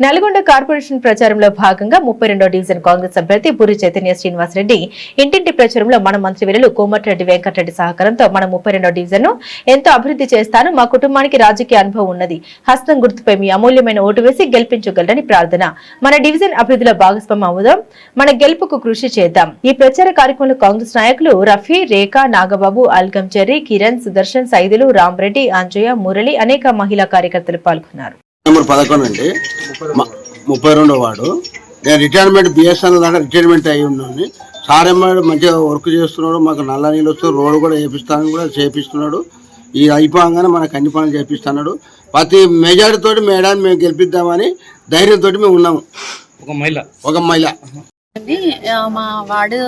Nalgonda corporation ప్రచారంలో భాగంగా 32వ division Congress అభ్యర్థి బుర్రి చైతన్య శ్రీనివాస్ రెడ్డి ఇంటింటి ప్రచారంలో మన మంత్రివర్యులు కోమటిరెడ్డి వెంకటరెడ్డి సహకారంతో మన 32వ డివిజన్ ను ఎంతో అభివృద్ధి చేస్తాను, మా కుటుంబానికి రాజకీయ అనుభవం ఉన్నది, హస్తం గుర్తుపై మీ అమూల్యమైన ఓటు వేసి గెలిపించగలరని ప్రార్థన. మన డివిజన్ అభివృద్ధిలో భాగస్వామ్యం అవుదాం, మన గెలుపుకు కృషి చేద్దాం. ఈ ప్రచార కార్యక్రమంలో కాంగ్రెస్ నాయకులు రఫీ, రేఖా, నాగబాబు, అల్గం చెర్రీ, కిరణ్, సుదర్శన్, సైదులు, రామరెడ్డి, అంజయ్య, మురళి అనేక మహిళా కార్యకర్తలు పాల్గొన్నారు. నెంబర్ 11 అండి, 32వ వార్డు. నేను రిటైర్మెంట్ బిఎస్ఎన్ఎల్ దాకా రిటైర్మెంట్ అయ్యి ఉన్నాను. సారేమ్మాడు మంచిగా వర్క్ చేస్తున్నాడు, మాకు నల్ల నీళ్ళు వస్తూ రోడ్డు కూడా వేపిస్తాను కూడా చేపిస్తున్నాడు. ఈ అయిపోగానే మనకు అన్ని పనులు చేపిస్తున్నాడు. ప్రతి మెజారిటీ తోటి మేడాన్ని మేము గెలిపిద్దామని ధైర్యంతో మేము ఉన్నాము. ఒక మహిళ మా వార్డు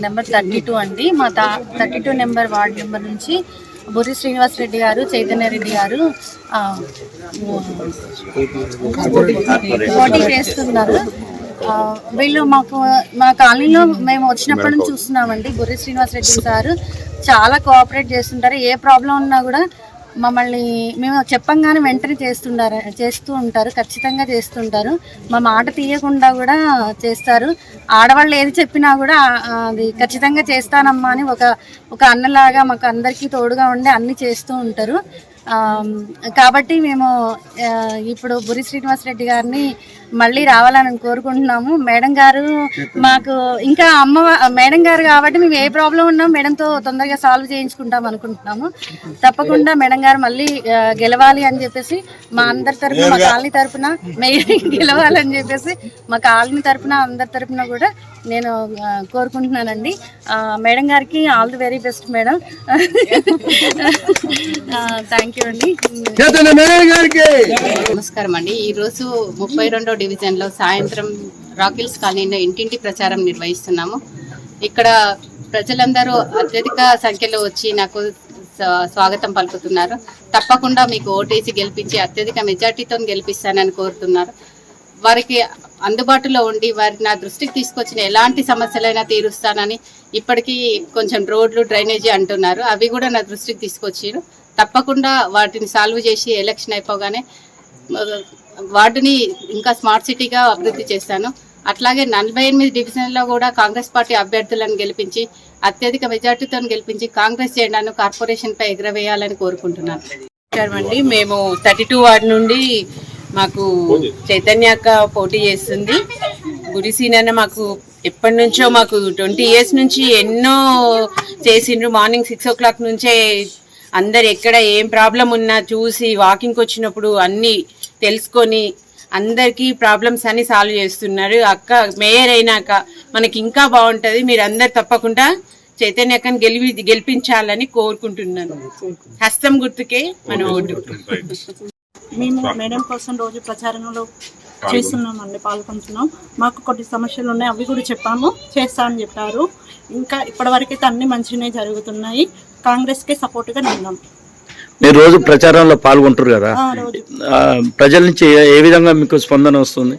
నెంబర్ 32 అండి. మా 32 నెంబర్ వార్డు నెంబర్ నుంచి బుర్రి శ్రీనివాస్ రెడ్డి గారు, చైతన్య రెడ్డి గారు పోటీ చేస్తున్నారు. వీళ్ళు మా కాలనీలో మేము వచ్చినప్పటి నుంచి చూస్తున్నామండి. బుర్రి శ్రీనివాస్ రెడ్డి సార్ చాలా కోఆపరేట్ చేస్తుంటారు. ఏ ప్రాబ్లం ఉన్నా కూడా మమ్మల్ని మేము చెప్పంగానే వెంటనే చేస్తూ ఉంటారు, ఖచ్చితంగా చేస్తుంటారు. మా మాట తీయకుండా కూడా చేస్తారు. ఆడవాళ్ళు ఏది చెప్పినా కూడా అది ఖచ్చితంగా చేస్తానమ్మా అని ఒక అన్నలాగా మాకు అందరికీ తోడుగా ఉండి అన్నీ చేస్తూ ఉంటారు. కాబట్టి మేము ఇప్పుడు బుర్రి శ్రీనివాస్ రెడ్డి గారిని మళ్ళీ రావాలని కోరుకుంటున్నాము. మేడం గారు మాకు ఇంకా మేడం గారు కాబట్టి మేము ఏ ప్రాబ్లం ఉన్నా మేడంతో తొందరగా సాల్వ్ చేయించుకుంటాం అనుకుంటున్నాము. తప్పకుండా మేడం గారు మళ్ళీ గెలవాలి అని చెప్పేసి మా అందరి తరఫున, మా కాలనీ తరఫున గెలవాలని చెప్పేసి మా కాలనీ తరఫున అందరి తరఫున కూడా నేను కోరుకుంటున్నానండి. మేడం గారికి all the very best madam. Thank you అండి. నమస్కారం అండి. ఈరోజు 32వ డివిజన్లో సాయంత్రం రాకిల్స్ కాలనీలో ఇంటింటి ప్రచారం నిర్వహిస్తున్నాము. ఇక్కడ ప్రజలందరూ అత్యధిక సంఖ్యలో వచ్చి నాకు స్వాగతం పలుకుతున్నారు. తప్పకుండా మీకు ఓటేసి గెలిపించి అత్యధిక మెజార్టీతో గెలిపిస్తానని కోరుతున్నారు. వారికి అందుబాటులో ఉండి వారి నా దృష్టికి తీసుకొచ్చిన ఎలాంటి సమస్యలైనా తీరుస్తానని, ఇప్పటికీ కొంచెం రోడ్లు, డ్రైనేజీ అంటున్నారు, అవి కూడా నా దృష్టికి తీసుకొచ్చారు. తప్పకుండా వాటిని సాల్వ్ చేసి ఎలక్షన్ అయిపోగానే వార్డుని ఇంకా స్మార్ట్ సిటీగా అభివృద్ధి చేస్తాను. అట్లాగే 48 డివిజన్లో కూడా కాంగ్రెస్ పార్టీ అభ్యర్థులను గెలిపించి అత్యధిక మెజార్టీతో గెలిపించి కాంగ్రెస్ జెండాను కార్పొరేషన్పై ఎగురవేయాలని కోరుకుంటున్నాను. అండి, మేము 32 వార్డు నుండి మాకు చైతన్య అక్క పోటీ చేస్తుంది. గురిసీనన్న మాకు ఎప్పటి నుంచో మాకు 20 years నుంచి ఎన్నో చేసిండ్రు. మార్నింగ్ 6 o'clock నుంచే అందరు ఎక్కడ ఏం ప్రాబ్లం ఉన్నా చూసి వాకింగ్కి వచ్చినప్పుడు అన్నీ తెలుసుకొని అందరికీ ప్రాబ్లమ్స్ అన్ని సాల్వ్ చేస్తున్నారు. అక్క మేయర్ అయినాక మనకి ఇంకా బాగుంటుంది. మీరు అందరు తప్పకుండా చైతన్య అక్కని గెలిపించాలని కోరుకుంటున్నాను. హస్తం గుర్తుకే మన ఓటు. మేము మేడం కోసం రోజు ప్రచారంలో చేస్తున్నామండి, పాల్గొంటున్నాం. మాకు కొన్ని సమస్యలు ఉన్నాయి, అవి కూడా చెప్పాము, చేస్తామని చెప్పారు. ఇంకా ఇప్పటివరకైతే అన్ని మంచిగానే జరుగుతున్నాయి. కాంగ్రెస్కే సపోర్ట్గా నిన్నాం. మీరు రోజు ప్రచారంలో పాల్గొంటారు కదా, ప్రజల నుంచి ఏ విధంగా మీకు స్పందన వస్తుంది?